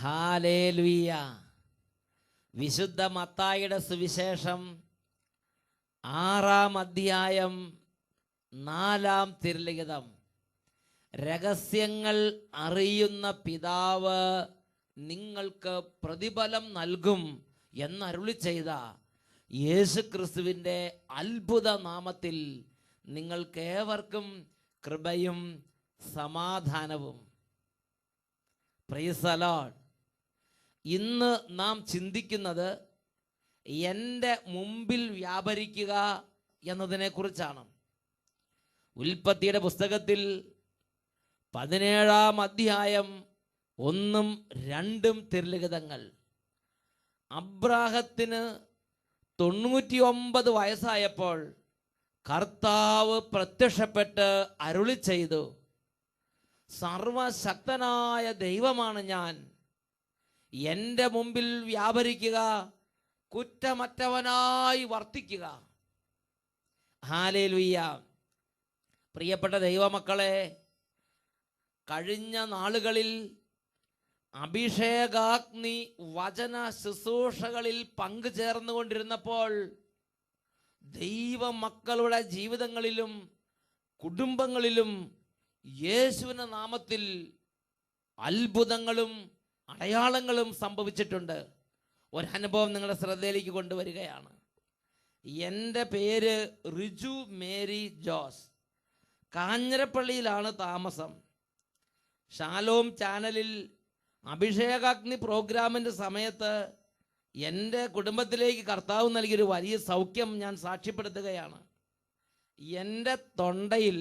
Hallelujah. വിശുദ്ധ മത്തായിയുടെ സുവിശേഷം 6-ാം അധ്യായം 4-ാം തിരുലിഖിതം. രഹസ്യങ്ങൾ അറിയുന്ന പിതാവ് നിങ്ങൾക്ക് പ്രതിഫലം നൽകും എന്നരുളി ചെയ്ത യേശുക്രിസ്തുവിൻ്റെ അത്ഭുത നാമത്തിൽ നിങ്ങൾക്കേവർക്കും കൃപയും സമാധാനവും. Praise the Lord. ഇന്ന് നാം ചിന്തിക്കുന്നത് എൻ്റെ മുമ്പിൽ വ്യാപരിക്കുക എന്നതിനെക്കുറിച്ചാണ്. ഉൽപ്പത്തിയുടെ പുസ്തകത്തിൽ 17-ാം അധ്യായം 1-2 തിരുലിഖിതങ്ങൾ. അബ്രാഹത്തിന് 99 വയസ്സായപ്പോൾ കർത്താവ് പ്രത്യക്ഷപ്പെട്ട് അരുളി ചെയ്തു, സർവശക്തനായ ദൈവമാണ് ഞാൻ, എൻ്റെ മുമ്പിൽ വ്യാപരിക്കുക, കുറ്റമറ്റവനായി വർത്തിക്കുക. ഹല്ലേലൂയ. പ്രിയപ്പെട്ട ദൈവമക്കളെ, കഴിഞ്ഞ നാളുകളിൽ അഭിഷേകാഗ്നി വചന ശുശ്രൂഷകളിൽ പങ്കുചേർന്നുകൊണ്ടിരുന്നപ്പോൾ ദൈവമക്കളുടെ ജീവിതങ്ങളിലും കുടുംബങ്ങളിലും യേശുവിന്റെ നാമത്തിൽ അത്ഭുതങ്ങളും അടയാളങ്ങളും സംഭവിച്ചിട്ടുണ്ട്. ഒരനുഭവം നിങ്ങളുടെ ശ്രദ്ധയിലേക്ക് കൊണ്ടുവരികയാണ്. എൻ്റെ പേര് റിജു മേരി ജോസ്. കാഞ്ഞിരപ്പള്ളിയിലാണ് താമസം. ഷാലോം ചാനലിൽ അഭിഷേകാഗ്നി പ്രോഗ്രാമിൻ്റെ സമയത്ത് എൻ്റെ കുടുംബത്തിലേക്ക് കർത്താവ് നൽകിയൊരു വലിയ സൗഖ്യം ഞാൻ സാക്ഷ്യപ്പെടുത്തുകയാണ്. എൻ്റെ തൊണ്ടയിൽ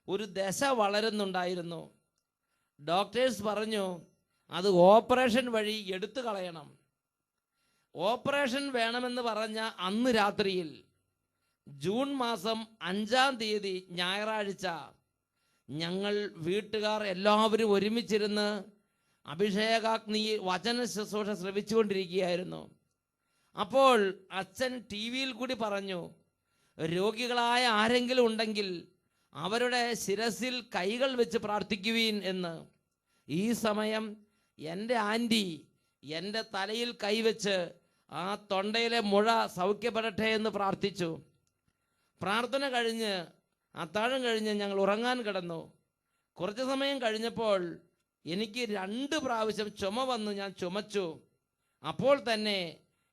ഒരു ദശ വളരുന്നുണ്ടായിരുന്നു. ഡോക്ടേഴ്സ് പറഞ്ഞു അത് ഓപ്പറേഷൻ വഴി എടുത്തു കളയണം. ഓപ്പറേഷൻ വേണമെന്ന് പറഞ്ഞ അന്ന് രാത്രിയിൽ ജൂൺ മാസം 5-ാം തീയതി ഞായറാഴ്ച ഞങ്ങൾ വീട്ടുകാർ എല്ലാവരും ഒരുമിച്ചിരുന്ന് അഭിഷേകാഗ്നി വചന ശുശ്രൂഷ ശ്രവിച്ചുകൊണ്ടിരിക്കുകയായിരുന്നു. അപ്പോൾ അച്ഛൻ ടി വിയിൽ കൂടി പറഞ്ഞു, രോഗികളായ ആരെങ്കിലും ഉണ്ടെങ്കിൽ അവരുടെ ശിരസിൽ കൈകൾ വെച്ച് പ്രാർത്ഥിക്കുവീൻ എന്ന്. ഈ സമയം എൻ്റെ ആൻറ്റി എൻ്റെ തലയിൽ കൈവച്ച് ആ തൊണ്ടയിലെ മുഴ സൗഖ്യപ്പെടട്ടെ എന്ന് പ്രാർത്ഥിച്ചു. പ്രാർത്ഥന കഴിഞ്ഞ് അത്താഴം കഴിഞ്ഞ് ഞങ്ങൾ ഉറങ്ങാൻ കിടന്നു. കുറച്ച് സമയം കഴിഞ്ഞപ്പോൾ എനിക്ക് 2 പ്രാവശ്യം ചുമ വന്നു. ഞാൻ ചുമച്ചു. അപ്പോൾ തന്നെ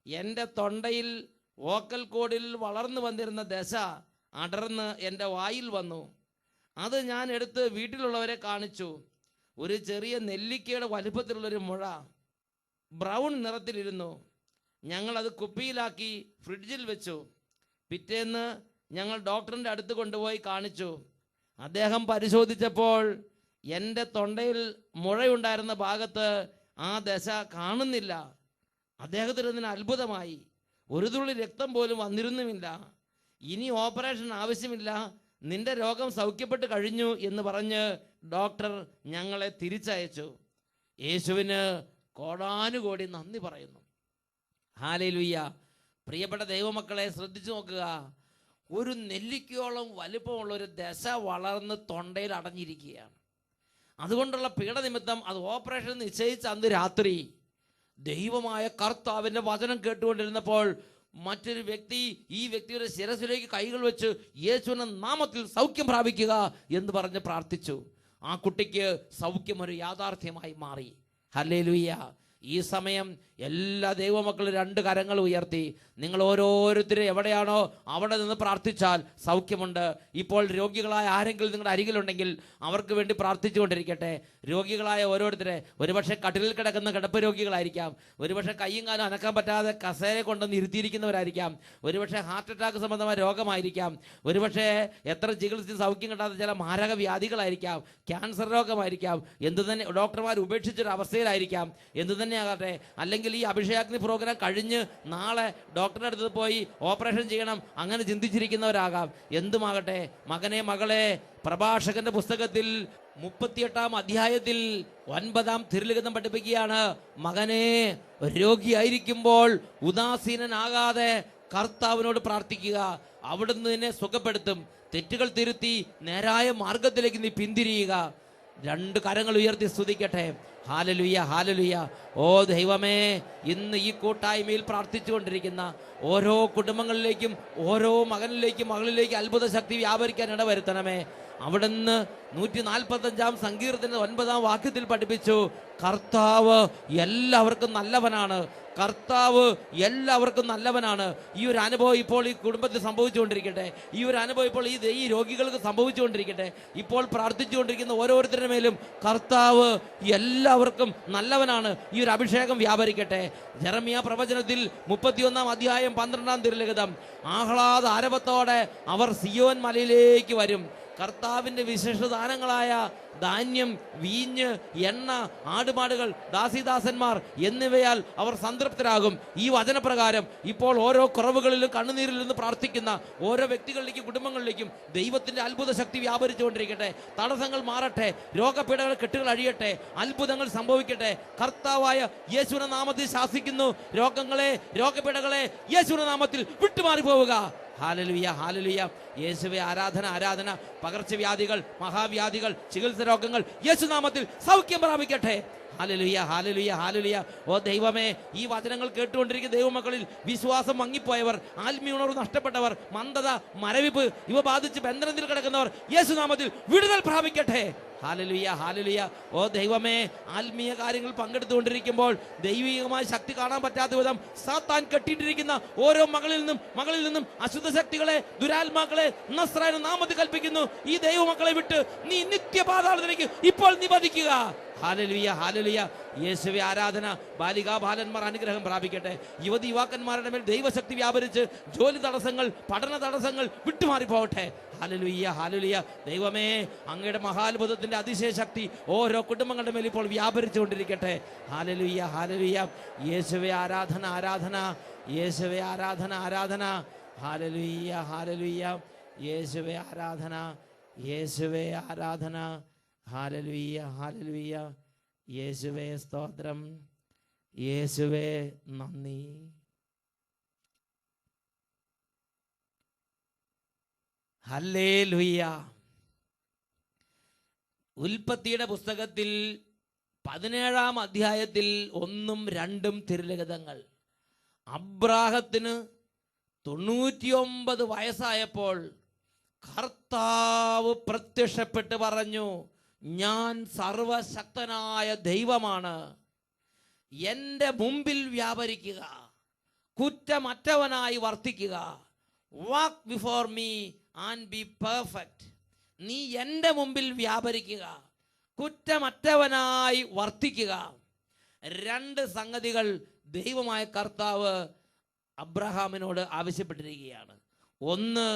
എൻ്റെ തൊണ്ടയിൽ വോക്കൽ കോഡിൽ വളർന്നു വന്നിരുന്ന ദശ അടർന്ന് എൻ്റെ വായിൽ വന്നു. അത് ഞാൻ എടുത്ത് വീട്ടിലുള്ളവരെ കാണിച്ചു. ഒരു ചെറിയ നെല്ലിക്കയുടെ വലുപ്പത്തിലുള്ളൊരു മുഴ ബ്രൗൺ നിറത്തിലിരുന്നു. ഞങ്ങളത് കുപ്പിയിലാക്കി ഫ്രിഡ്ജിൽ വെച്ചു. പിറ്റേന്ന് ഞങ്ങൾ ഡോക്ടറിൻ്റെ അടുത്ത് കൊണ്ടുപോയി കാണിച്ചു. അദ്ദേഹം പരിശോധിച്ചപ്പോൾ എൻ്റെ തൊണ്ടയിൽ മുഴയുണ്ടായിരുന്ന ഭാഗത്ത് ആ ദശ കാണുന്നില്ല. അദ്ദേഹത്തിന് ഇതിന് അത്ഭുതമായി. ഒരു തുള്ളി രക്തം പോലും വന്നിരുന്നുമില്ല. ഇനി ഓപ്പറേഷൻ ആവശ്യമില്ല, നിന്റെ രോഗം സൗഖ്യപ്പെട്ട് കഴിഞ്ഞു എന്ന് പറഞ്ഞ് ഡോക്ടർ ഞങ്ങളെ തിരിച്ചയച്ചു. യേശുവിന് കോടാനുകോടി നന്ദി പറയുന്നു. ഹല്ലേലൂയ. പ്രിയപ്പെട്ട ദൈവമക്കളെ, ശ്രദ്ധിച്ചു നോക്കുക. ഒരു നെല്ലിക്കയോളം വലുപ്പമുള്ള ഒരു ദശ വളർന്ന് തൊണ്ടയിൽ അടഞ്ഞിരിക്കുകയാണ്. അതുകൊണ്ടുള്ള പീഡനിമിത്തം അത് ഓപ്പറേഷൻ നിശ്ചയിച്ച അന്ന് രാത്രി ദൈവമായ കർത്താവിൻ്റെ വചനം കേട്ടുകൊണ്ടിരുന്നപ്പോൾ മറ്റൊരു വ്യക്തി ഈ വ്യക്തിയുടെ ശിരസിലേക്ക് കൈകൾ വെച്ച് യേശുവിന്റെ നാമത്തിൽ സൗഖ്യം പ്രാപിക്കുക എന്ന് പറഞ്ഞ് പ്രാർത്ഥിച്ചു. ആ കുട്ടിക്ക് സൗഖ്യം ഒരു യാഥാർത്ഥ്യമായി മാറി. ഹല്ലേലൂയ. ഈ സമയം എല്ലാ ദൈവമക്കളും 2 കരങ്ങൾ ഉയർത്തി നിങ്ങൾ ഓരോരുത്തരും എവിടെയാണോ അവിടെ നിന്ന് പ്രാർത്ഥിച്ചാൽ സൗഖ്യമുണ്ട്. ഇപ്പോൾ രോഗികളായ ആരെങ്കിലും നിങ്ങളുടെ അരികിലുണ്ടെങ്കിൽ അവർക്ക് വേണ്ടി പ്രാർത്ഥിച്ചുകൊണ്ടിരിക്കട്ടെ. രോഗികളായ ഓരോരുത്തരെ, ഒരുപക്ഷെ കട്ടിലിൽ കിടക്കുന്ന കിടപ്പ് രോഗികളായിരിക്കാം, ഒരുപക്ഷെ കയ്യും കാലും അനക്കാൻ പറ്റാതെ കസേര കൊണ്ടുവന്ന് ഇരുത്തിയിരിക്കുന്നവരായിരിക്കാം, ഒരുപക്ഷെ ഹാർട്ട് അറ്റാക്ക് സംബന്ധമായ രോഗമായിരിക്കാം, ഒരുപക്ഷെ എത്ര ചികിത്സിച്ച് സൗഖ്യം കിട്ടാത്ത ചില മാരക വ്യാധികളായിരിക്കാം, ക്യാൻസർ രോഗമായിരിക്കാം, എന്തു തന്നെ ഡോക്ടർമാർ ഉപേക്ഷിച്ചൊരു അവസ്ഥയിലായിരിക്കാം, എന്തു തന്നെ ആകട്ടെ. അല്ലെങ്കിൽ ഈ അഭിഷേകാഗ്നി പ്രോഗ്രാം കഴിഞ്ഞ് നാളെ ഡോക്ടറുടെ അടുത്ത് പോയി ഓപ്പറേഷൻ ചെയ്യണം അങ്ങനെ ചിന്തിച്ചിരിക്കുന്നവരാകാം. എന്തുമാകട്ടെ, മകനെ മകളെ, പ്രഭാഷകന്റെ പുസ്തകത്തിൽ 38-ാം അധ്യായത്തിൽ 9-ാം തിരുലിഖിതം പഠിപ്പിക്കുകയാണ്, മകനെ, രോഗിയായിരിക്കുമ്പോൾ ഉദാസീനനാകാതെ കർത്താവിനോട് പ്രാർത്ഥിക്കുക, അവിടുന്ന് നിന്നെ സുഖപ്പെടുത്തും. തെറ്റുകൾ തിരുത്തി നേരായ മാർഗത്തിലേക്ക് നീ പിന്തിരിയുക. 2 കരങ്ങൾ ഉയർത്തി സ്തുതിക്കട്ടെ. ഹാലലുയ, ഹാലലുയ. ഓ ദൈവമേ, ഇന്ന് ഈ കൂട്ടായ്മയിൽ പ്രാർത്ഥിച്ചുകൊണ്ടിരിക്കുന്ന ഓരോ കുടുംബങ്ങളിലേക്കും ഓരോ മകനിലേക്കും മകളിലേക്കും അത്ഭുത ശക്തി വ്യാപരിക്കാൻ ഇടവരുത്തണമേ. അവിടുന്ന് 145 സങ്കീർത്തന 9 വാക്യത്തിൽ പഠിപ്പിച്ചു, കർത്താവ് എല്ലാവർക്കും നല്ലവനാണ്, കർത്താവ് എല്ലാവർക്കും നല്ലവനാണ്. ഈ ഒരു അനുഭവം ഇപ്പോൾ ഈ കുടുംബത്തിൽ സംഭവിച്ചുകൊണ്ടിരിക്കട്ടെ. ഈ ഒരു അനുഭവം ഇപ്പോൾ ഈ രോഗികൾക്ക് സംഭവിച്ചുകൊണ്ടിരിക്കട്ടെ. ഇപ്പോൾ പ്രാർത്ഥിച്ചുകൊണ്ടിരിക്കുന്ന ഓരോരുത്തരുടെ മേലും കർത്താവ് എല്ലാവർക്കും നല്ലവനാണ്. ഈ ഒരു അഭിഷേകം വ്യാപരിക്കട്ടെ. ജെറമ്യാ പ്രവചനത്തിൽ 31 അധ്യായം 12 തിരുലിഖിതം, ആഹ്ലാദ ആരവത്തോടെ അവർ സിയോൻ മലയിലേക്ക് വരും. കർത്താവിൻ്റെ വിശിഷ്ടദാനങ്ങളായ ധാന്യം, വീഞ്ഞ്, എണ്ണ, ആടുമാടുകൾ, ദാസിദാസന്മാർ എന്നിവയാൽ അവർ സംതൃപ്തരാകും. ഈ വചനപ്രകാരം ഇപ്പോൾ ഓരോ കുറവുകളിലും കണ്ണുനീരിൽ നിന്ന് പ്രാർത്ഥിക്കുന്ന ഓരോ വ്യക്തികളിലേക്കും കുടുംബങ്ങളിലേക്കും ദൈവത്തിൻ്റെ അത്ഭുത ശക്തി വ്യാപരിച്ചുകൊണ്ടിരിക്കട്ടെ. തടസ്സങ്ങൾ മാറട്ടെ, രോഗപീഠകൾ കെട്ടുകൾ അഴിയട്ടെ, അത്ഭുതങ്ങൾ സംഭവിക്കട്ടെ. കർത്താവായ യേശുവിന്റെ നാമത്തിൽ ശാസിക്കുന്നു, രോഗങ്ങളെ, രോഗപീഠകളെ യേശുവിന്റെ നാമത്തിൽ വിട്ടുമാറിപ്പോവുക. ഹാലലുയ, ഹാലലുയ. യേശുവേ ആരാധന, ആരാധന. പകർച്ചവ്യാധികൾ, മഹാവ്യാധികൾ, ചികിത്സ രോഗങ്ങൾ യേശുനാമത്തിൽ സൗഖ്യം പ്രാപിക്കട്ടെ. ഹാലലുയ, ഹാലലുയ, ഹാലലുയ. ഓ ദൈവമേ, ഈ വചനങ്ങൾ കേട്ടുകൊണ്ടിരിക്കുന്ന ദൈവമക്കളിൽ വിശ്വാസം മങ്ങിപ്പോയവർ, ആത്മീയ ഉണർവ് നഷ്ടപ്പെട്ടവർ, മന്ദത, മരവിപ്പ് ഇവ ബാധിച്ച് ബന്ധനത്തിൽ കിടക്കുന്നവർ യേശുനാമത്തിൽ വിടുതൽ പ്രാപിക്കട്ടെ. ഹാലലുയ, ഹാലലുയ. ഓ ദൈവമേ, ആത്മീയ കാര്യങ്ങൾ പങ്കെടുത്തുകൊണ്ടിരിക്കുമ്പോൾ ദൈവികമായ ശക്തി കാണാൻ പറ്റാത്ത വിധം സാത്താൻ കെട്ടിയിട്ടിരിക്കുന്ന ഓരോ മകളിൽ നിന്നും അശുദ്ധ ശക്തികളെ, ദുരാത്മാക്കളെ നസ്രായന നാമത്തിൽ കൽപ്പിക്കുന്നു. ഈ ദൈവമക്കളെ വിട്ട് നീ നിത്യപാതാളത്തിലേക്ക് ഇപ്പോൾ നിബന്ധിക്കുക. ഹാലലുയ, ഹാലലുയ. യേശുവേ ആരാധന. ബാലികാ ബാലന്മാർ അനുഗ്രഹം പ്രാപിക്കട്ടെ. യുവതി യുവാക്കന്മാരുടെ മേൽ ദൈവശക്തി വ്യാപരിച്ച് ജോലി തടസ്സങ്ങൾ, പഠന തടസ്സങ്ങൾ വിട്ടുമാറിപ്പോവട്ടെ. ഹാലലുയ, ഹാലലുയ. ദൈവമേ, അങ്ങയുടെ മഹാത്ഭുതത്തിന്റെ അതിശയ ശക്തി ഓരോ കുടുംബങ്ങളുടെ മേൽ ഇപ്പോൾ വ്യാപരിച്ചുകൊണ്ടിരിക്കട്ടെ. ഹാലലുയ, ഹാലലുയ. യേശുവേ ആരാധന, ആരാധന. യേശുവേ ആരാധന, ആരാധന. ഹാലലുയ, ഹാലലുയ. യേശുവേ ആരാധന, യേശുവേ ആരാധന. ഹാലലുയ, ഹാലലുയ. യേശുവേ സ്തോത്രം, യേശുവേ നന്ദി. ഹല്ലേലൂയ. ഉൽപ്പത്തിയുടെ പുസ്തകത്തിൽ 17 അധ്യായത്തിൽ 1, 2 തിരുലിഖിതങ്ങൾ, അബ്രാഹത്തിന് 99 വയസ്സായപ്പോൾ കർത്താവ് പ്രത്യക്ഷപ്പെട്ട് പറഞ്ഞു, ഞാൻ സർവശക്തനായ ദൈവമാണ്, എൻ്റെ മുമ്പിൽ വ്യാപരിക്കുക, കുറ്റമറ്റവനായി വർത്തിക്കുക. Walk before me and be perfect. നീ എൻ്റെ മുമ്പിൽ വ്യാപരിക്കുക, കുറ്റമറ്റവനായി വർത്തിക്കുക. 2 സംഗതികൾ ദൈവമായ കർത്താവ് അബ്രഹാമിനോട് ആവശ്യപ്പെട്ടിരിക്കുകയാണ്. ഒന്ന്,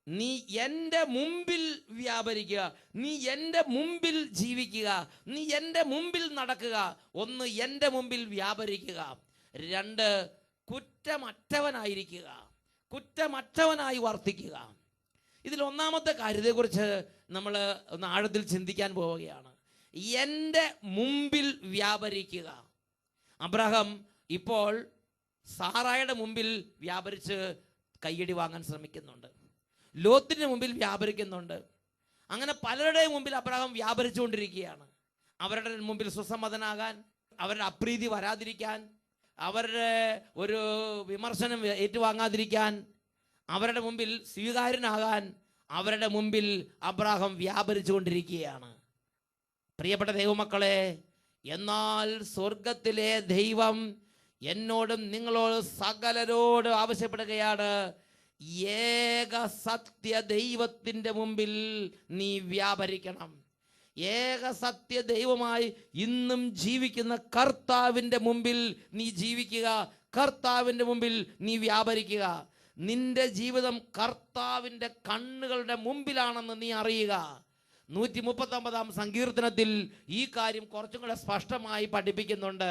നീ എൻ്റെ മുമ്പിൽ വ്യാപരിക്കുക, നീ എൻ്റെ മുമ്പിൽ ജീവിക്കുക, നീ എൻ്റെ മുമ്പിൽ നടക്കുക. ഒന്ന്, എൻ്റെ മുമ്പിൽ വ്യാപരിക്കുക. 2, കുറ്റമറ്റവനായിരിക്കുക, കുറ്റമറ്റവനായി വർത്തിക്കുക. ഇതിൽ ഒന്നാമത്തെ കാര്യത്തെക്കുറിച്ച് നമ്മൾ ഒന്ന് ആഴത്തിൽ ചിന്തിക്കാൻ പോവുകയാണ്. എൻ്റെ മുമ്പിൽ വ്യാപരിക്കുക. അബ്രഹാം ഇപ്പോൾ സാറായുടെ മുമ്പിൽ വ്യാപരിച്ച് കയ്യടി വാങ്ങാൻ ശ്രമിക്കുന്നുണ്ട്. ലോത്തിന്റെ മുമ്പിൽ വ്യാപരിക്കുന്നുണ്ട്. അങ്ങനെ പലരുടെ മുമ്പിൽ അബ്രഹാം വ്യാപരിച്ചുകൊണ്ടിരിക്കുകയാണ്. അവരുടെ മുമ്പിൽ സുസമ്മതനാകാൻ, അവരുടെ അപ്രീതി വരാതിരിക്കാൻ, അവരുടെ ഒരു വിമർശനം ഏറ്റുവാങ്ങാതിരിക്കാൻ, അവരുടെ മുമ്പിൽ സ്വീകാര്യനാകാൻ അവരുടെ മുമ്പിൽ അബ്രഹാം വ്യാപരിച്ചുകൊണ്ടിരിക്കുകയാണ്. പ്രിയപ്പെട്ട ദൈവമക്കളെ, എന്നാൽ സ്വർഗത്തിലെ ദൈവം എന്നോടും നിങ്ങളോട് സകലരോട് ആവശ്യപ്പെടുകയാണ്, ഏക സത്യ ദൈവത്തിൻ്റെ മുമ്പിൽ നീ വ്യാപരിക്കണം. ഏക സത്യ ദൈവമായി ഇന്നും ജീവിക്കുന്ന കർത്താവിൻ്റെ മുമ്പിൽ നീ ജീവിക്കുക, കർത്താവിൻ്റെ മുമ്പിൽ നീ വ്യാപരിക്കുക. നിന്റെ ജീവിതം കർത്താവിൻ്റെ കണ്ണുകളുടെ മുമ്പിലാണെന്ന് നീ അറിയുക. 139 സങ്കീർത്തനത്തിൽ ഈ കാര്യം കുറച്ചും കൂടെ സ്പഷ്ടമായി പഠിപ്പിക്കുന്നുണ്ട്.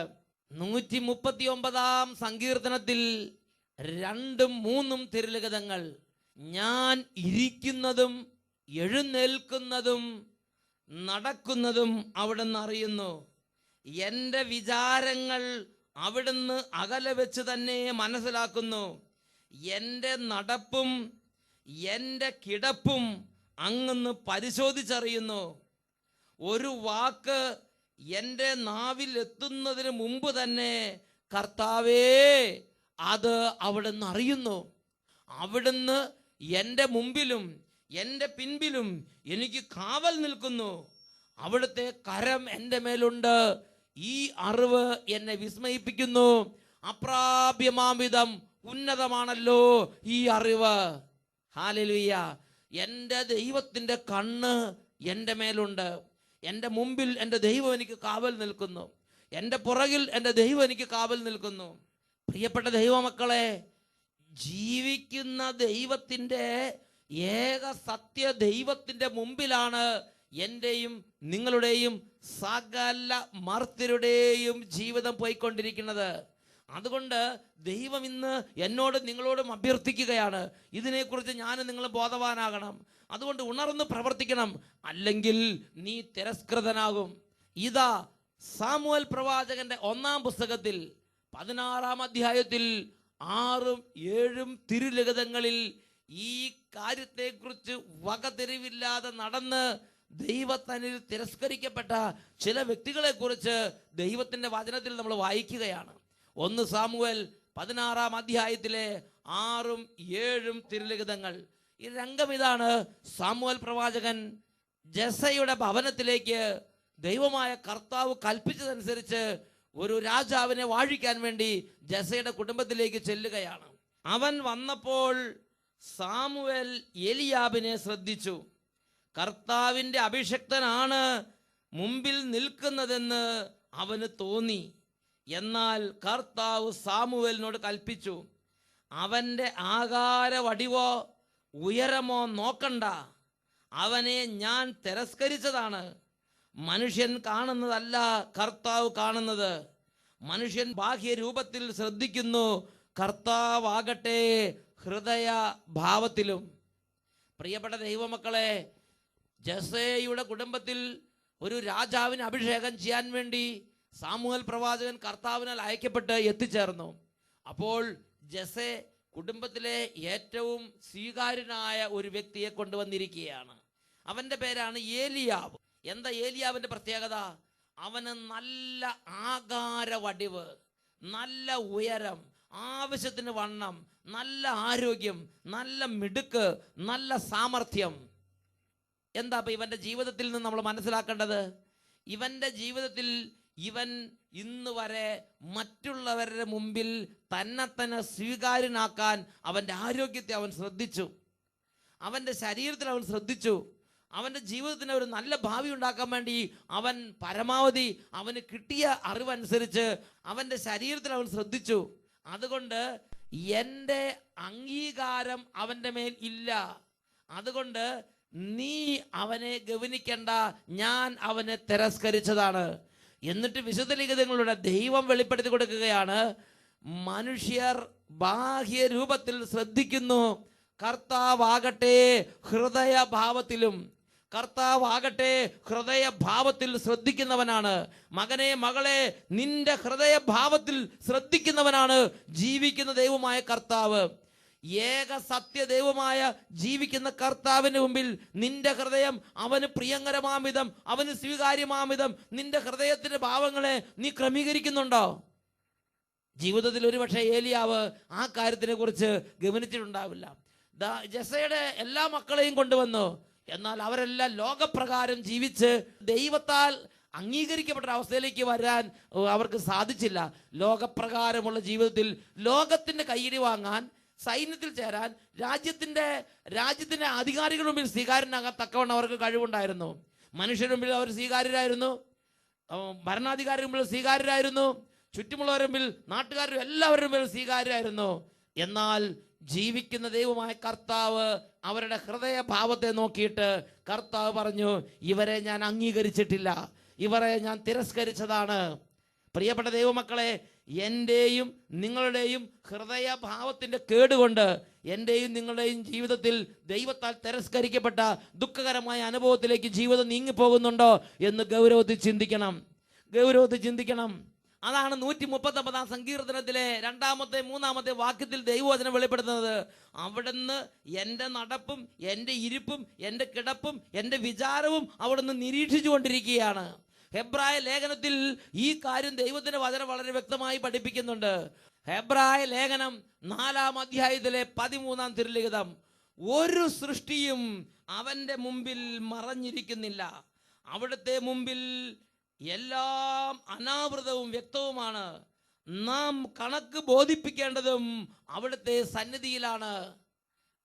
139 സങ്കീർത്തനത്തിൽ 2, 3 തിരുലിഖിതങ്ങൾ, ഞാൻ ഇരിക്കുന്നതും എഴുന്നേൽക്കുന്നതും നടക്കുന്നതും അവിടുന്ന് അറിയുന്നു, എൻ്റെ വിചാരങ്ങൾ അവിടുന്ന് അകലെ വെച്ച് തന്നെ മനസ്സിലാക്കുന്നു, എൻ്റെ നടപ്പും എൻ്റെ കിടപ്പും അങ്ങ് പരിശോധിച്ചറിയുന്നു. ഒരു വാക്ക് എൻ്റെ നാവിൽ എത്തുന്നതിന് മുമ്പ് തന്നെ കർത്താവേ അത് അവിടുന്ന് അറിയുന്നു. അവിടുന്ന് എൻ്റെ മുമ്പിലും എൻ്റെ പിൻപിലും എനിക്ക് കാവൽ നിൽക്കുന്നു. അവിടുത്തെ കരം എൻ്റെ മേലുണ്ട്. ഈ അറിവ് എന്നെ വിസ്മയിപ്പിക്കുന്നു. അപ്രാപ്യമാംവിധം ഉന്നതമാണല്ലോ ഈ അറിവ്. ഹല്ലേലൂയ. എൻ്റെ ദൈവത്തിൻ്റെ കണ്ണ് എൻ്റെ മേലുണ്ട്. എൻ്റെ മുമ്പിൽ എൻ്റെ ദൈവം എനിക്ക് കാവൽ നിൽക്കുന്നു. എൻ്റെ പുറകിൽ എൻ്റെ ദൈവം എനിക്ക് കാവൽ നിൽക്കുന്നു. പ്രിയപ്പെട്ട ദൈവമക്കളെ, ജീവിക്കുന്ന ദൈവത്തിൻ്റെ ഏക സത്യ ദൈവത്തിൻ്റെ മുമ്പിലാണ് എൻ്റെയും നിങ്ങളുടെയും സകല മർത്യരുടെയും ജീവിതം പോയിക്കൊണ്ടിരിക്കുന്നത്. അതുകൊണ്ട് ദൈവം ഇന്ന് എന്നോടും നിങ്ങളോടും അഭ്യർത്ഥിക്കുകയാണ്, ഇതിനെക്കുറിച്ച് ഞാനും നിങ്ങൾ ബോധവാനാകണം. അതുകൊണ്ട് ഉണർന്ന് പ്രവർത്തിക്കണം, അല്ലെങ്കിൽ നീ തിരസ്കൃതനാകും. ഇതാ സാമുവേൽ പ്രവാചകന്റെ 1-ാം പുസ്തകത്തിൽ 16-ാം അധ്യായത്തിൽ 6ഉം 7ഉം തിരുലിഖിതങ്ങളിൽ ഈ കാര്യത്തെക്കുറിച്ച് വകതിരിവില്ലാതെ നടന്ന് ദൈവത്തനിൽ തിരസ്കരിക്കപ്പെട്ട ചില വ്യക്തികളെ കുറിച്ച് ദൈവത്തിന്റെ വചനത്തിൽ നമ്മൾ വായിക്കുകയാണ്. 1 സാമുവേൽ 16-ാം അധ്യായത്തിലെ 6ഉം 7ഉം തിരുലിഖിതങ്ങൾ. ഈ രംഗം ഇതാണ്. സാമുവേൽ പ്രവാചകൻ ജെസയുടെ ഭവനത്തിലേക്ക് ദൈവമായ കർത്താവ് കൽപ്പിച്ചതനുസരിച്ച് ഒരു രാജാവിനെ വാഴിക്കാൻ വേണ്ടി ജെസയുടെ കുടുംബത്തിലേക്ക് ചെല്ലുകയാണ്. അവൻ വന്നപ്പോൾ സാമുവേൽ എലിയാബിനെ ശ്രദ്ധിച്ചു. കർത്താവിൻ്റെ അഭിഷിക്തനാണ് മുമ്പിൽ നിൽക്കുന്നതെന്ന് അവന് തോന്നി. എന്നാൽ കർത്താവ് സാമുവേലിനോട് കൽപ്പിച്ചു, അവൻ്റെ ആകാര വടിവോ ഉയരമോ നോക്കണ്ട, അവനെ ഞാൻ തിരസ്കരിച്ചതാണ്. മനുഷ്യൻ കാണുന്നതല്ല കർത്താവ് കാണുന്നത്. മനുഷ്യൻ ബാഹ്യരൂപത്തിൽ ശ്രദ്ധിക്കുന്നു, കർത്താവാകട്ടെ ഹൃദയ ഭാവത്തിലും. പ്രിയപ്പെട്ട ദൈവമക്കളെ, ജെസയുടെ കുടുംബത്തിൽ ഒരു രാജാവിന് അഭിഷേകം ചെയ്യാൻ വേണ്ടി സാമുവേൽ പ്രവാചകൻ കർത്താവിനാൽ അയക്കപ്പെട്ട് എത്തിച്ചേർന്നു. അപ്പോൾ ജെസെ കുടുംബത്തിലെ ഏറ്റവും സ്വീകാര്യനായ ഒരു വ്യക്തിയെ കൊണ്ടുവന്നിരിക്കുകയാണ്. അവൻ്റെ പേരാണ് ഏലിയാവ്. എന്താ ഏലിയാവിൻ്റെ പ്രത്യേകത? അവന് നല്ല ആകാര വടിവ്, നല്ല ഉയരം, ആവശ്യത്തിന് വണ്ണം, നല്ല ആരോഗ്യം, നല്ല മിടുക്ക്, നല്ല സാമർഥ്യം. എന്താ ഇപ്പം ഇവൻ്റെ ജീവിതത്തിൽ നിന്ന് നമ്മൾ മനസ്സിലാക്കേണ്ടത്? ഇവൻ്റെ ജീവിതത്തിൽ ഇവൻ ഇന്ന് വരെ മറ്റുള്ളവരുടെ മുമ്പിൽ തന്നെ സ്വീകാര്യനാക്കാൻ അവൻ്റെ ആരോഗ്യത്തെ അവൻ ശ്രദ്ധിച്ചു, അവൻ്റെ ശരീരത്തിൽ അവൻ ശ്രദ്ധിച്ചു, അവൻ്റെ ജീവിതത്തിന് ഒരു നല്ല ഭാവി ഉണ്ടാക്കാൻ വേണ്ടി അവൻ പരമാവധി അവന് കിട്ടിയ അറിവനുസരിച്ച് അവൻ്റെ ശരീരത്തിൽ അവൻ ശ്രദ്ധിച്ചു. അതുകൊണ്ട് എൻ്റെ അംഗീകാരം അവൻ്റെ മേൽ ഇല്ല. അതുകൊണ്ട് നീ അവനെ ഗവനിക്കണ്ട, ഞാൻ അവനെ തിരസ്കരിച്ചതാണ്. എന്നിട്ട് വിശുദ്ധ ലിഖിതങ്ങളുടെ ദൈവം വെളിപ്പെടുത്തി കൊടുക്കുകയാണ്, മനുഷ്യർ ബാഹ്യരൂപത്തിൽ ശ്രദ്ധിക്കുന്നു, കർത്താവാകട്ടെ ഹൃദയഭാവത്തിലും. കർത്താവാകട്ടെ ഹൃദയഭാവത്തിൽ ശ്രദ്ധിക്കുന്നവനാണ്. മകനെ, മകളെ, നിന്റെ ഹൃദയഭാവത്തിൽ ശ്രദ്ധിക്കുന്നവനാണ് ജീവിക്കുന്ന ദൈവമായ കർത്താവ്. ഏക സത്യദൈവമായ ജീവിക്കുന്ന കർത്താവിന് മുമ്പിൽ നിന്റെ ഹൃദയം അവന് പ്രിയങ്കരമാംവിധം, അവന് സ്വീകാര്യമാംവിധം നിന്റെ ഹൃദയത്തിന്റെ ഭാവങ്ങളെ നീ ക്രമീകരിക്കുന്നുണ്ടോ? ജീവിതത്തിൽ ഒരുപക്ഷെ ഏലിയാവ് ആ കാര്യത്തിനെ കുറിച്ച് ഗവനിച്ചിട്ടുണ്ടാവില്ല. ജെസയുടെ എല്ലാ മക്കളെയും കൊണ്ടുവന്നു. എന്നാൽ അവരെല്ലാം ലോകപ്രകാരം ജീവിച്ച് ദൈവത്താൽ അംഗീകരിക്കപ്പെട്ട അവസ്ഥയിലേക്ക് വരാൻ അവർക്ക് സാധിച്ചില്ല. ലോകപ്രകാരമുള്ള ജീവിതത്തിൽ ലോകത്തിന്റെ കയ്യടി വാങ്ങാൻ, സൈന്യത്തിൽ ചേരാൻ, രാജ്യത്തിന്റെ അധികാരികളുടെ മുമ്പിൽ സ്വീകാര്യനാകാൻ തക്കവണ്ണം അവർക്ക് കഴിവുണ്ടായിരുന്നു. മനുഷ്യരുടെ മുമ്പിൽ അവർ സ്വീകാര്യരായിരുന്നു, ഭരണാധികാരിയുടെ മുമ്പിൽ സ്വീകാര്യരായിരുന്നു, ചുറ്റുമുള്ളവരുടെ മുമ്പിൽ, നാട്ടുകാരുടെ എല്ലാവരുടെ മുമ്പിൽ സ്വീകാര്യരായിരുന്നു. എന്നാൽ ജീവിക്കുന്ന ദൈവമായ കർത്താവ് അവരുടെ ഹൃദയഭാവത്തെ നോക്കിയിട്ട് കർത്താവ് പറഞ്ഞു, ഇവരെ ഞാൻ അംഗീകരിച്ചിട്ടില്ല, ഇവരെ ഞാൻ തിരസ്കരിച്ചതാണ്. പ്രിയപ്പെട്ട ദൈവമക്കളെ, എൻ്റെയും നിങ്ങളുടെയും ഹൃദയഭാവത്തിൻ്റെ കേടുകൊണ്ട് എൻ്റെയും നിങ്ങളുടെയും ജീവിതത്തിൽ ദൈവത്താൽ തിരസ്കരിക്കപ്പെട്ട ദുഃഖകരമായ അനുഭവത്തിലേക്ക് ജീവിതം നീങ്ങിപ്പോകുന്നുണ്ടോ എന്ന് ഗൗരവത്തിൽ ചിന്തിക്കണം. അതാണ് 139-ാം സങ്കീർത്തനത്തിലെ 2-ാമത്തെ 3-ാമത്തെ വാക്യത്തിൽ ദൈവവചനം വെളിപ്പെടുത്തുന്നത്. അവിടുന്ന് എൻ്റെ നടപ്പും എൻ്റെ ഇരിപ്പും എൻ്റെ കിടപ്പും എൻ്റെ വിചാരവും അവിടുന്ന് നിരീക്ഷിച്ചു കൊണ്ടിരിക്കുകയാണ്. ഹെബ്രായ ലേഖനത്തിൽ ഈ കാര്യം ദൈവത്തിന്റെ വചനം വളരെ വ്യക്തമായി പഠിപ്പിക്കുന്നുണ്ട്. ഹെബ്രായ ലേഖനം 4-ാം അധ്യായത്തിലെ 13-ാം തിരുലിഖിതം, ഒരു സൃഷ്ടിയും അവന്റെ മുമ്പിൽ മറഞ്ഞിരിക്കുന്നില്ല. അവിടുത്തെ മുമ്പിൽ എല്ലാം അനാവൃതവും വ്യക്തവുമാണ്. നാം കണക്ക് ബോധിപ്പിക്കേണ്ടതും അവിടുത്തെ സന്നിധിയിലാണ്.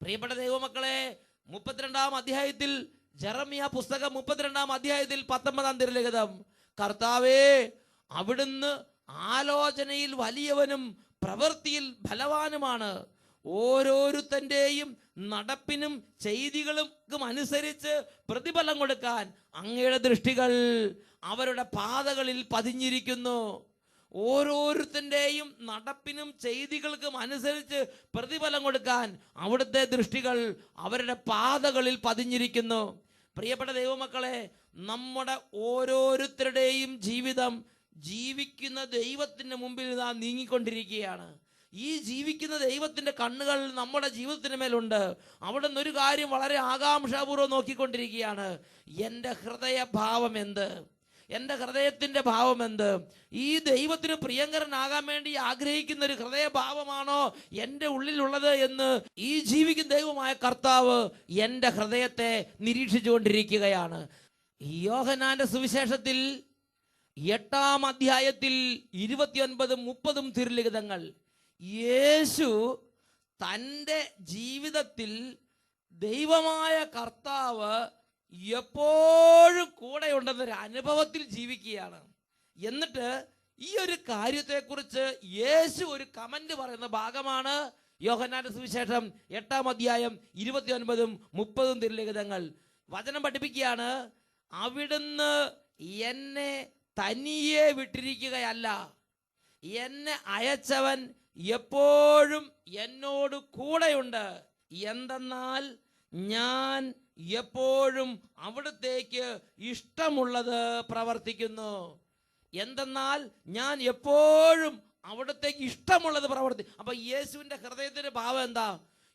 പ്രിയപ്പെട്ട ദൈവമക്കളെ, 32-ാം അധ്യായത്തിൽ, ജെറമ്യാ പുസ്തകം 32-ാം അധ്യായത്തിൽ 19-ാം തിരുലിഖിതം, കർത്താവേ, അവിടുന്ന് ആലോചനയിൽ വലിയവനും പ്രവൃത്തിയിൽ ബലവാനുമാണ്. ഓരോരുത്തന്റെയും നടപ്പിനും ചെയ്തികൾക്കും അനുസരിച്ച് പ്രതിഫലം കൊടുക്കാൻ അങ്ങയുടെ ദൃഷ്ടികൾ അവരുടെ പാതകളിൽ പതിഞ്ഞിരിക്കുന്നു. ഓരോരുത്തന്റെയും നടപ്പിനും ചെയ്തികൾക്കും അനുസരിച്ച് പ്രതിഫലം കൊടുക്കാൻ അവിടുത്തെ ദൃഷ്ടികൾ അവരുടെ പാതകളിൽ പതിഞ്ഞിരിക്കുന്നു. പ്രിയപ്പെട്ട ദൈവമക്കളെ, നമ്മുടെ ഓരോരുത്തരുടെയും ജീവിതം ജീവിക്കുന്ന ദൈവത്തിന്റെ മുമ്പിൽ നാം നീങ്ങിക്കൊണ്ടിരിക്കുകയാണ്. ഈ ജീവിക്കുന്ന ദൈവത്തിന്റെ കണ്ണുകൾ നമ്മുടെ ജീവിതത്തിന് മേലുണ്ട്. അവിടെ നിന്ന് ഒരു കാര്യം വളരെ ആകാംക്ഷാപൂർവ്വം നോക്കിക്കൊണ്ടിരിക്കുകയാണ്. എൻ്റെ ഹൃദയഭാവം എന്ത്? എൻ്റെ ഹൃദയത്തിൻ്റെ ഭാവം എന്ത്? ഈ ദൈവത്തിന് പ്രിയങ്കരനാകാൻ വേണ്ടി ആഗ്രഹിക്കുന്ന ഒരു ഹൃദയഭാവമാണോ എൻ്റെ ഉള്ളിലുള്ളത് എന്ന് ഈ ജീവിക്കുന്ന ദൈവമായ കർത്താവ് എൻ്റെ ഹൃദയത്തെ നിരീക്ഷിച്ചുകൊണ്ടിരിക്കുകയാണ്. യോഹന്നാന്റെ സുവിശേഷത്തിൽ 8-ാം അധ്യായത്തിൽ 29-30 തിരുലിഖിതങ്ങൾ, യേശു തൻ്റെ ജീവിതത്തിൽ ദൈവമായ കർത്താവ് എപ്പോഴും കൂടെ ഉണ്ടെന്നൊരു അനുഭവത്തിൽ ജീവിക്കുകയാണ്. എന്നിട്ട് ഈ ഒരു കാര്യത്തെക്കുറിച്ച് യേശു ഒരു കമന്റ് പറയുന്ന ഭാഗമാണ് യോഹന്നാന്റെ സുവിശേഷം 8-ാം അധ്യായം 29-30 തിരുലിഖിതങ്ങൾ. വചനം പഠിപ്പിക്കുകയാണ്, അവിടുന്ന് എന്നെ തനിയെ വിട്ടിരിക്കുകയല്ല, എന്നെ അയച്ചവൻ എപ്പോഴും എന്നോട് കൂടെയുണ്ട്. എന്തെന്നാൽ ഞാൻ എപ്പോഴും അവിടുത്തേക്ക് ഇഷ്ടമുള്ളത് പ്രവർത്തിക്കുന്നു. എന്തെന്നാൽ ഞാൻ എപ്പോഴും അവിടുത്തേക്ക് ഇഷ്ടമുള്ളത് അപ്പൊ യേശുവിന്റെ ഹൃദയത്തിന്റെ ഭാവം എന്താ?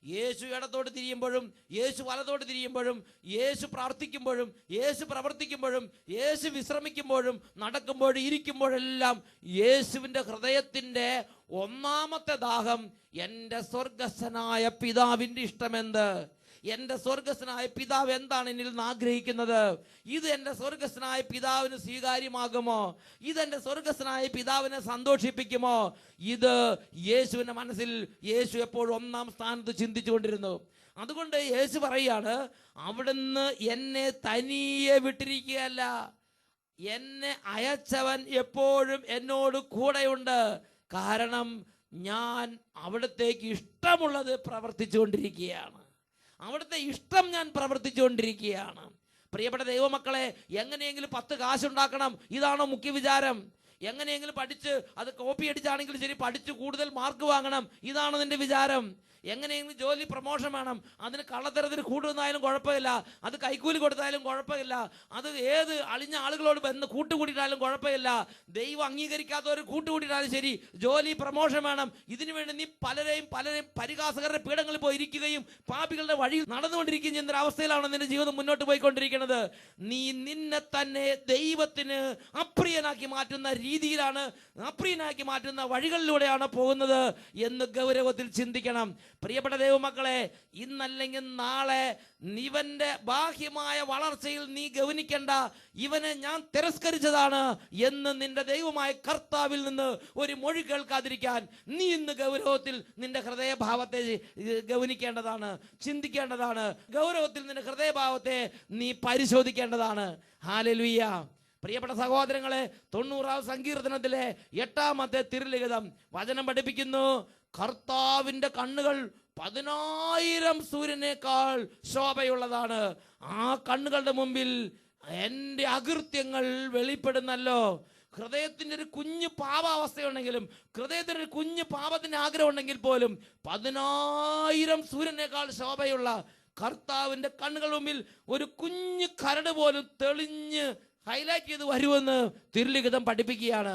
യേശു ഇടത്തോട്ട് തിരിയുമ്പോഴും, യേശു വലത്തോട്ട് തിരിയുമ്പോഴും, യേശു പ്രാർത്ഥിക്കുമ്പോഴും, യേശു പ്രവർത്തിക്കുമ്പോഴും, യേശു വിശ്രമിക്കുമ്പോഴും, നടക്കുമ്പോഴും, ഇരിക്കുമ്പോഴെല്ലാം യേശുവിൻ്റെ ഹൃദയത്തിൻ്റെ ഒന്നാമത്തെ ദാഹം എൻ്റെ സ്വർഗസ്ഥനായ പിതാവിൻ്റെ ഇഷ്ടമെന്ത്? എൻ്റെ സ്വർഗസ്ഥനായ പിതാവ് എന്താണ് എന്നിൽ നിന്ന് ആഗ്രഹിക്കുന്നത്? ഇത് എൻ്റെ സ്വർഗസ്ഥനായ പിതാവിന് സ്വീകാര്യമാകുമോ? ഇതെൻ്റെ സ്വർഗസ്ഥനായ പിതാവിനെ സന്തോഷിപ്പിക്കുമോ? ഇത് യേശുവിൻ്റെ മനസ്സിൽ യേശു എപ്പോഴും ഒന്നാം സ്ഥാനത്ത് ചിന്തിച്ചുകൊണ്ടിരുന്നു. അതുകൊണ്ട് യേശു പറയുകയാണ്, അവിടുന്ന് എന്നെ തനിയെ വിട്ടിരിക്കുകയല്ല, എന്നെ അയച്ചവൻ എപ്പോഴും എന്നോട് കൂടെയുണ്ട്. കാരണം ഞാൻ അവിടത്തേക്ക് ഇഷ്ടമുള്ളത് പ്രവർത്തിച്ചുകൊണ്ടിരിക്കുകയാണ്. അവിടുത്തെ ഇഷ്ടം ഞാൻ പ്രവർത്തിച്ചുകൊണ്ടിരിക്കുകയാണ്. പ്രിയപ്പെട്ട ദൈവമക്കളെ, എങ്ങനെയെങ്കിലും 10 കാശുണ്ടാക്കണം, ഇതാണോ മുഖ്യ വിചാരം? എങ്ങനെയെങ്കിലും പഠിച്ച് അത് കോപ്പി അടിച്ചാണെങ്കിൽ ശരി, പഠിച്ച് കൂടുതൽ മാർക്ക് വാങ്ങണം, ഇതാണോ നിന്റെ വിചാരം? എങ്ങനെയെങ്കിലും ജോലി പ്രൊമോഷൻ വേണം, അതിന് കള്ളത്തരത്തിന് കൂടുന്നായാലും കുഴപ്പമില്ല, അത് കൈക്കൂലി കൊടുത്താലും കുഴപ്പമില്ല, അത് ഏത് അളിഞ്ഞ ആളുകളോട് കൂട്ടുകൂടിയിട്ടാലും കുഴപ്പമില്ല, ദൈവം അംഗീകരിക്കാത്തവർ കൂട്ടുകൂടിയിട്ടാലും ശരി, ജോലി പ്രൊമോഷൻ വേണം. ഇതിനുവേണ്ടി നീ പലരെയും പരിഹാസകരുടെ പീഠങ്ങളിൽ പോയി ഇരിക്കുകയും പാപികളുടെ വഴി നടന്നുകൊണ്ടിരിക്കുകയും ചെയ്യുന്ന അവസ്ഥയിലാണ് നിന്റെ ജീവിതം മുന്നോട്ട് പോയിക്കൊണ്ടിരിക്കുന്നത്. നീ നിന്നെ തന്നെ ദൈവത്തിന് അപ്രിയനാക്കി മാറ്റുന്ന രീതിയിലാണ്, അപ്രിയനാക്കി മാറ്റുന്ന വഴികളിലൂടെയാണ് പോകുന്നത് എന്ന് ഗൗരവത്തിൽ ചിന്തിക്കണം. പ്രിയപ്പെട്ട ദൈവമക്കളെ, ഇന്നല്ലെങ്കിൽ നാളെ ഇവന്റെ ബാഹ്യമായ വളർച്ചയിൽ നീ ഗൗനിക്കേണ്ട, ഇവനെ ഞാൻ തിരസ്കരിച്ചതാണ് എന്ന് നിന്റെ ദൈവമായ കർത്താവിൽ നിന്ന് ഒരു മൊഴി കേൾക്കാതിരിക്കാൻ നീ ഇന്ന് ഗൗരവത്തിൽ നിന്റെ ഹൃദയഭാവത്തെ ഗൗനിക്കേണ്ടതാണ്, ചിന്തിക്കേണ്ടതാണ്. ഗൗരവത്തിൽ നിന്റെ ഹൃദയഭാവത്തെ നീ പരിശോധിക്കേണ്ടതാണ്. ഹല്ലേലൂയ. പ്രിയപ്പെട്ട സഹോദരങ്ങളെ, 90-ാം സങ്കീർത്തനത്തിലെ 8-ാമത്തെ തിരുലിഖിതം വചനം പഠിപ്പിക്കുന്നു, കർത്താവിൻ്റെ കണ്ണുകൾ 10,000 സൂര്യനേക്കാൾ ശോഭയുള്ളതാണ്. ആ കണ്ണുകളുടെ മുമ്പിൽ എൻ്റെ അകൃത്യങ്ങൾ വെളിപ്പെടുന്നല്ലോ. ഹൃദയത്തിൻ്റെ ഒരു കുഞ്ഞു പാപാവസ്ഥയുണ്ടെങ്കിലും, ഹൃദയത്തിന് ഒരു കുഞ്ഞു പാപത്തിന് ആഗ്രഹം ഉണ്ടെങ്കിൽ പോലും 10,000 സൂര്യനേക്കാൾ ശോഭയുള്ള കർത്താവിൻ്റെ കണ്ണുകൾ മുമ്പിൽ ഒരു കുഞ്ഞു കരട് പോലും തെളിഞ്ഞ് ഹൈലൈറ്റ് ചെയ്ത് വരുമെന്ന് തിരുലിഖിതം പഠിപ്പിക്കുകയാണ്.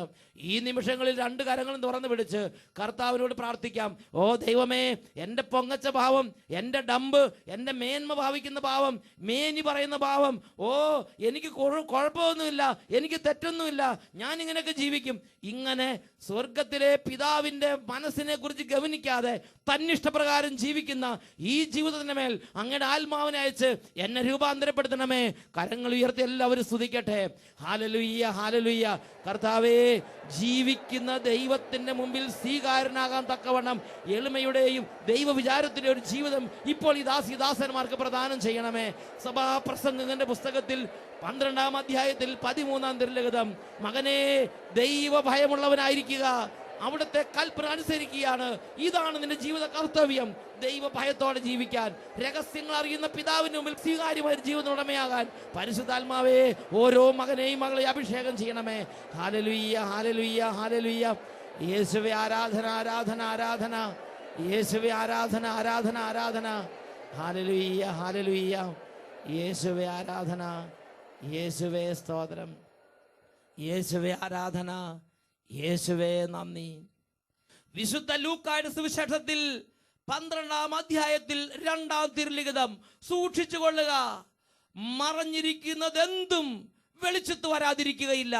ഈ നിമിഷങ്ങളിൽ രണ്ട് കരങ്ങളും തുറന്നു പിടിച്ച് കർത്താവിനോട് പ്രാർത്ഥിക്കാം. ഓ ദൈവമേ, എൻ്റെ പൊങ്ങച്ച ഭാവം, എൻ്റെ ഡമ്പ്, എൻ്റെ മേന്മ ഭാവിക്കുന്ന ഭാവം, മേനി പറയുന്ന ഭാവം, ഓ എനിക്ക് കുഴപ്പമൊന്നുമില്ല, എനിക്ക് തെറ്റൊന്നുമില്ല, ഞാൻ ഇങ്ങനെയൊക്കെ ജീവിക്കും. ഇങ്ങനെ സ്വർഗത്തിലെ പിതാവിൻ്റെ മനസ്സിനെ കുറിച്ച് ഗവനിക്കാതെ തന്നിഷ്ടപ്രകാരം ജീവിക്കുന്ന ഈ ജീവിതത്തിന് മേൽ അങ്ങയുടെ ആത്മാവിനെ അയച്ച് എന്നെ രൂപാന്തരപ്പെടുത്തണമേ. കരങ്ങൾ ഉയർത്തി എല്ലാവരും സ്തുതിക്കട്ടെ. Hallelujah, hallelujah. കർത്താവേ, ജീവിക്കുന്ന ദൈവത്തിന്റെ മുമ്പിൽ സ്വീകാര്യനാകാൻ തക്കവണ്ണം എളിമയുടെയും ദൈവവിചാരത്തിൻ്റെ ഒരു ജീവിതം ഇപ്പോൾ ഈ ദാസന്മാർക്ക് പ്രദാനം ചെയ്യണമേ. സഭാപ്രസംഗങ്ങളുടെ പുസ്തകത്തിൽ 12-ാം അധ്യായത്തിൽ 13-ാം തിരുലിഖിതം, മകനെ ദൈവഭയമുള്ളവനായിരിക്കുക, അവിടുത്തെ കൽപ്പന അനുസരിക്കുകയാണ്, ഇതാണ് നിന്റെ ജീവിത കർത്തവ്യം. ദൈവഭയത്തോടെ ജീവിക്കാൻ, രഹസ്യങ്ങൾ അറിയുന്ന പിതാവിന് മുമ്പിൽ സ്വീകാര്യമായ ജീവിതം ഉടമയാകാൻ പരിശുദ്ധാത്മാവേ ഓരോ മകനെയും മകളെ അഭിഷേകം ചെയ്യണമേ. Hallelujah, hallelujah, hallelujah. യേശുവേ ആരാധന, ആരാധന, ആരാധന. യേശുവേ ആരാധന, ആരാധന, ആരാധന. Hallelujah, hallelujah. യേശുവേ ആരാധന, യേശുവേ സ്തോത്രം, യേശുവേ ആരാധന, യേശുവേ നന്ദി. വിശുദ്ധ ലൂക്കായുടെ സുവിശേഷത്തിൽ 12-ാം അധ്യായത്തിൽ 2-ാം തിരുലിഖിതം സൂക്ഷിച്ചു കൊള്ളുക, മറഞ്ഞിരിക്കുന്നതെന്തും വെളിച്ചത്ത് വരാതിരിക്കുകയില്ല.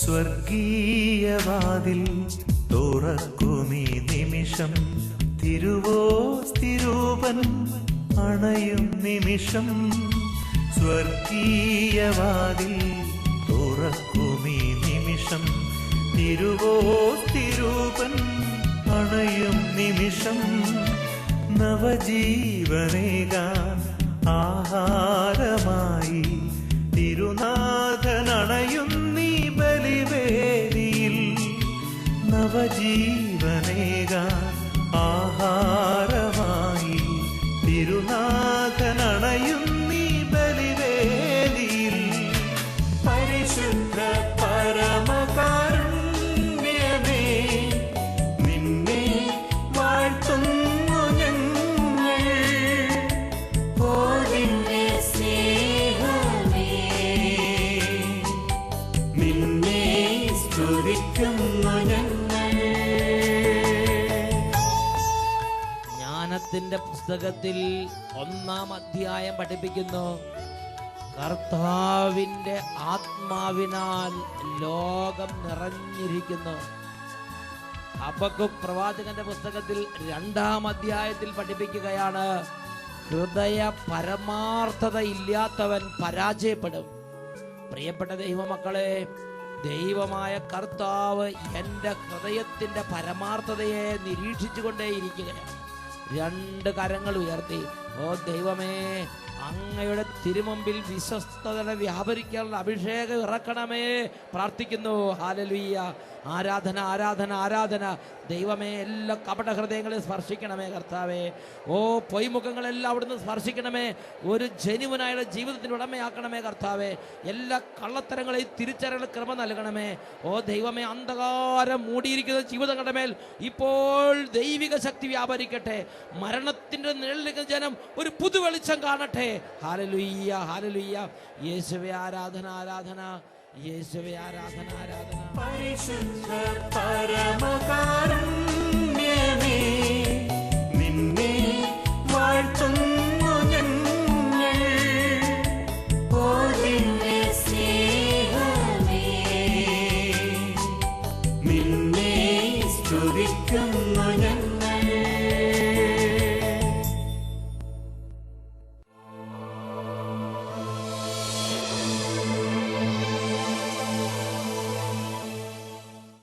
സ്വർഗീയവാതിൽ തുറക്കുമീ നിമിഷം, തിരുവോസ്തിരൂപൻ അണയും നിമിഷം. സ്വർഗീയവാതിൽ തുറക്കുമീ നിമിഷം, തിരുവോസ്തിരൂപൻ അണയും നിമിഷം. നവജീവനേകാൻ ആഹാരമായി തിരുനാഥനണയും ബലിവേദിയിൽ. നവജീവനേകാൻ ആഹാരമായി തിരുനാഥനണയും നീ ബലിവേദിയിൽ. പരിശുദ്ധ പരമകാരുണ്യമേ, നിന്നെ വാഴ്ത്തുന്നു ഞങ്ങൾ. ഓ നിന്റെ സ്നേഹമേ, നിന്നെ സ്തുതിക്കുന്നു ഞങ്ങൾ. ജ്ഞാനത്തിന്റെ പുസ്തകത്തിൽ 1-ാം അധ്യായം പഠിപ്പിക്കുന്നു, കർത്താവിൻ്റെ ആത്മാവിനാൽ ലോകം നിറഞ്ഞിരിക്കുന്നു. ഹബക്കൂക്ക് പ്രവാചകന്റെ പുസ്തകത്തിൽ 2-ാം അധ്യായത്തിൽ പഠിപ്പിക്കുകയാണ്, ഹൃദയ പരമാർത്ഥത ഇല്ലാത്തവൻ പരാജയപ്പെടും. പ്രിയപ്പെട്ട ദൈവമക്കളെ, ദൈവമായ കർത്താവ് എൻ്റെ ഹൃദയത്തിൻ്റെ പരമാർത്ഥതയെ നിരീക്ഷിച്ചുകൊണ്ടേയിരിക്കുകയാണ്. 2 കരങ്ങൾ ഉയർത്തി, ഓ ദൈവമേ, അങ്ങയുടെ തിരുമുമ്പിൽ വിശ്വസ്തതയുടെ വ്യാപരിക്കാനുള്ള അഭിഷേകം ഇറക്കണമേ പ്രാർത്ഥിക്കുന്നു. ഹല്ലേലൂയ. ആരാധന, ആരാധന, ആരാധന. ദൈവമേ, എല്ലാ കപട ഹൃദയങ്ങളെ സ്പർശിക്കണമേ കർത്താവേ. ഓ പൊയ്മുഖങ്ങളെല്ലാം അവിടുന്ന് സ്പർശിക്കണമേ. ഒരു ജനുവനായുള്ള ജീവിതത്തിന് ഉടമയാക്കണമേ കർത്താവേ. എല്ലാ കള്ളത്തരങ്ങളെയും തിരിച്ചറിയാനുള്ള കൃപ നൽകണമേ. ഓ ദൈവമേ, അന്ധകാരം മൂടിയിരിക്കുന്ന ജീവിതങ്ങളുടെ മേൽ ഇപ്പോൾ ദൈവിക ശക്തി വ്യാപരിക്കട്ടെ. മരണത്തിന്റെ നിഴലിലേക്ക് ജനം ഒരു പുതു വെളിച്ചം കാണട്ടെ. Hallelujah, hallelujah. യേശുവേ ആരാധന, ആരാധന. യേശുവേ ആരാധന, ആരാധന. പരിശുദ്ധ പരമകാരുണ്യമേ,